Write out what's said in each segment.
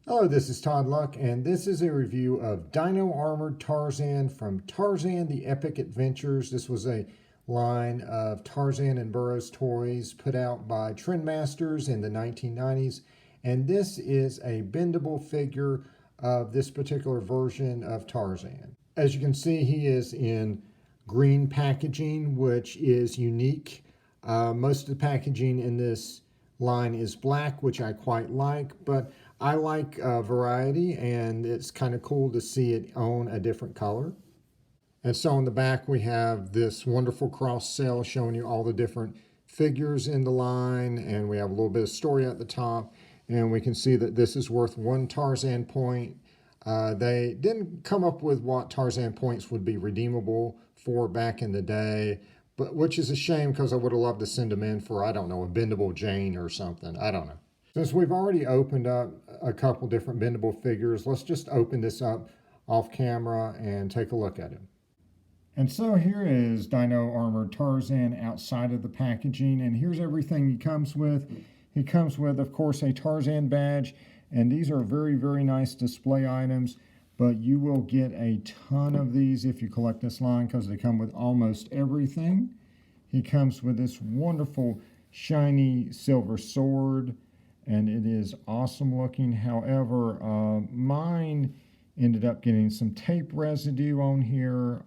Hello, this is Todd Luck, and this is a review of Dino-Armored Tarzan from Tarzan the Epic Adventures. This was a line of Tarzan and Burroughs toys put out by Trendmasters in the 1990s, and this is a bendable figure of this particular version of Tarzan. As you can see, he is in green packaging, which is unique. Most of the packaging in this line is black, which I quite like, but I like variety, and it's kind of cool to see it own a different color. And so on the back, we have this wonderful cross sale showing you all the different figures in the line, and we have a little bit of story at the top, and we can see that this is worth 1 Tarzan point. They didn't come up with what Tarzan points would be redeemable for back in the day, but which is a shame because I would have loved to send them in for, I don't know, a bendable Jane or something. I don't know. Since we've already opened up a couple different bendable figures, let's just open this up off camera and take a look at it. And so here is Dino-Armored Tarzan outside of the packaging, and here's everything he comes with. He comes with, of course, a Tarzan badge, and these are very, very nice display items, but you will get a ton of these if you collect this line because they come with almost everything. He comes with this wonderful shiny silver sword, and it is awesome looking. However, mine ended up getting some tape residue on here.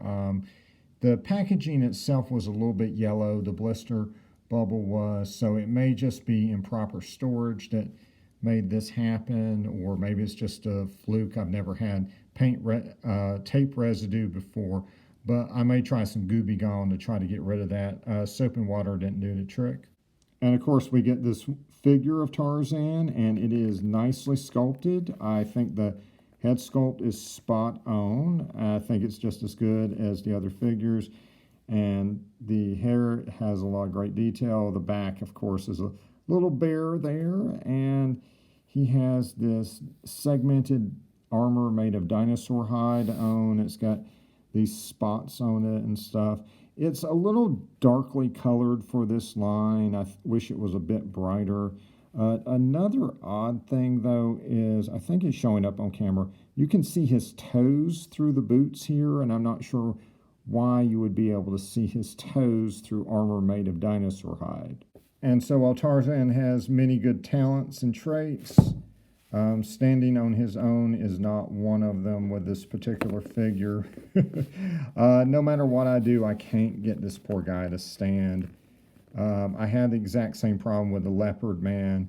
The packaging itself was a little bit yellow, the blister bubble was, so it may just be improper storage that made this happen, or maybe it's just a fluke. I've never had tape residue before, but I may try some Gooby Gone to try to get rid of that. Soap and water didn't do the trick. And of course, we get this figure of Tarzan, and it is nicely sculpted. I think the head sculpt is spot on. I think it's just as good as the other figures. And the hair has a lot of great detail. The back, of course, is a little bare there. And he has this segmented armor made of dinosaur hide on. It's got these spots on it and stuff. It's a little darkly colored for this line. I wish it was a bit brighter. Another odd thing, though, is I think it's showing up on camera. You can see his toes through the boots here, and I'm not sure why you would be able to see his toes through armor made of dinosaur hide. And so while Tarzan has many good talents and traits, standing on his own is not one of them with this particular figure. No matter what I do, I can't get this poor guy to stand. I had the exact same problem with the Leopard Man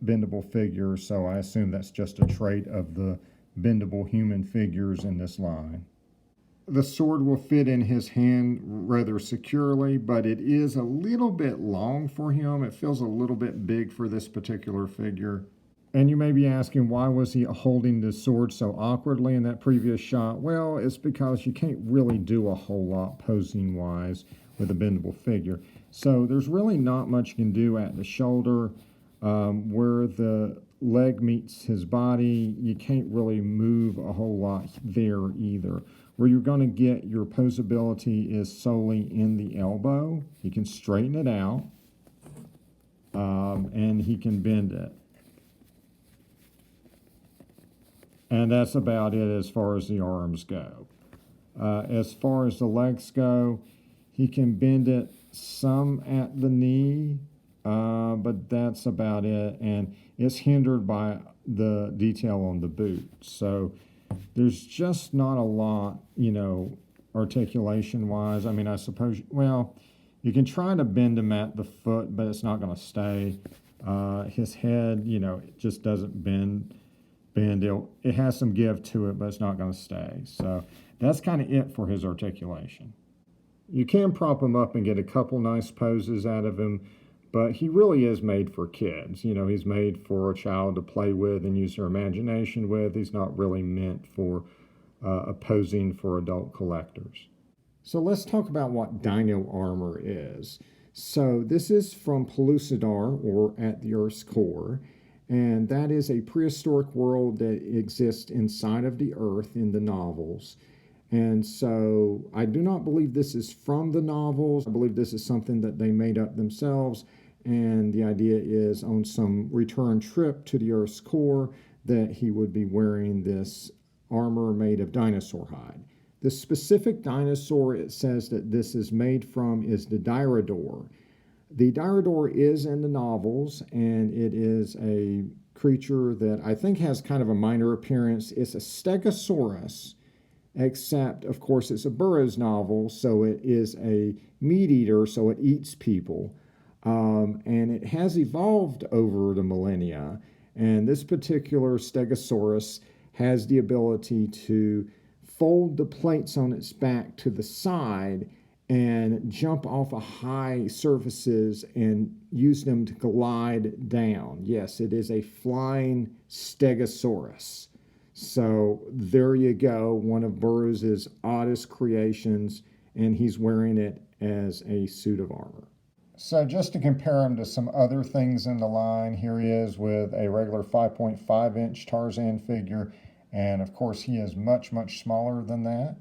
bendable figure, so I assume that's just a trait of the bendable human figures in this line. The sword will fit in his hand rather securely, but it is a little bit long for him. It feels a little bit big for this particular figure. And you may be asking, why was he holding the sword so awkwardly in that previous shot? Well, it's because you can't really do a whole lot posing-wise with a bendable figure. So there's really not much you can do at the shoulder. Where the leg meets his body, you can't really move a whole lot there either. Where you're going to get your posability is solely in the elbow. He can straighten it out, and he can bend it. And that's about it as far as the arms go. As far as the legs go, he can bend it some at the knee, but that's about it. And it's hindered by the detail on the boot. So there's just not a lot, articulation-wise. I mean, I suppose, well, you can try to bend him at the foot, but it's not going to stay. His head, it just doesn't bend. It has some give to it, but it's not going to stay. So that's kind of it for his articulation. You can prop him up and get a couple nice poses out of him, but he really is made for kids. He's made for a child to play with and use their imagination with. He's not really meant for posing for adult collectors. So let's talk about what Dino-Armor is. So this is from Pellucidar, or At the Earth's Core. And that is a prehistoric world that exists inside of the Earth in the novels. And so I do not believe this is from the novels. I believe this is something that they made up themselves. And the idea is on some return trip to the Earth's core that he would be wearing this armor made of dinosaur hide. The specific dinosaur it says that this is made from is the Dirodor. The Dirodor is in the novels, and it is a creature that I think has kind of a minor appearance. It's a Stegosaurus, except, of course, it's a Burroughs novel, so it is a meat eater, so it eats people. And it has evolved over the millennia. And this particular Stegosaurus has the ability to fold the plates on its back to the side and jump off of high surfaces and use them to glide down. Yes, it is a flying Stegosaurus. So there you go, one of Burroughs' oddest creations, and he's wearing it as a suit of armor. So just to compare him to some other things in the line, here he is with a regular 5.5-inch Tarzan figure, and of course he is much, much smaller than that.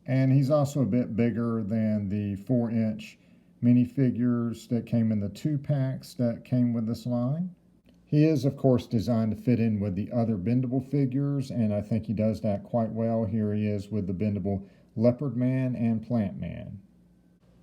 And he's also a bit bigger than the 4-inch minifigures that came in the 2-packs that came with this line. He is, of course, designed to fit in with the other Bendable figures, and I think he does that quite well. Here he is with the Bendable Leopard Man and Plant Man.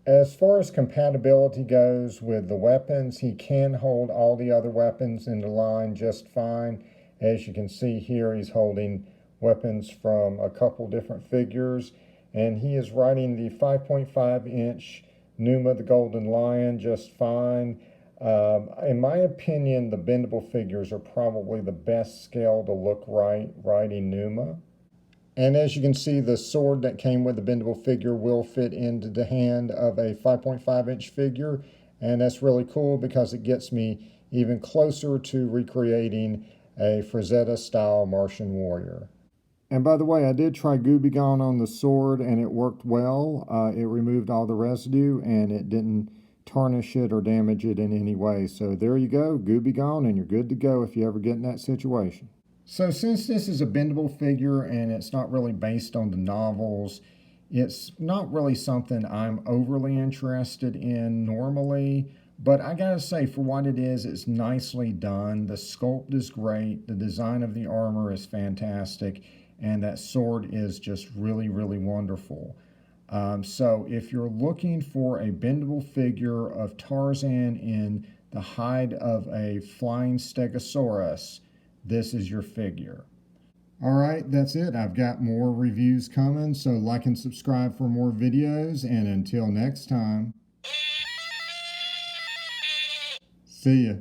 As far as compatibility goes with the weapons, he can hold all the other weapons in the line just fine. As you can see here, he's holding weapons from a couple different figures, and he is riding the 5.5-inch Numa the Golden Lion just fine. In my opinion, the Bendable figures are probably the best scale to look right riding Numa. And as you can see, the sword that came with the Bendable figure will fit into the hand of a 5.5-inch figure, and that's really cool because it gets me even closer to recreating a Frazetta-style Martian warrior. And by the way, I did try Gooby Gone on the sword, and it worked well. It removed all the residue, and it didn't tarnish it or damage it in any way. So there you go, Gooby Gone, and you're good to go if you ever get in that situation. So since this is a Bendable figure and it's not really based on the novels, it's not really something I'm overly interested in normally. But I gotta say, for what it is, it's nicely done. The sculpt is great. The design of the armor is fantastic. And that sword is just really, really wonderful. So if you're looking for a Bendable figure of Tarzan in the hide of a flying Stegosaurus, this is your figure. All right, that's it. I've got more reviews coming, so like and subscribe for more videos, and until next time, see ya.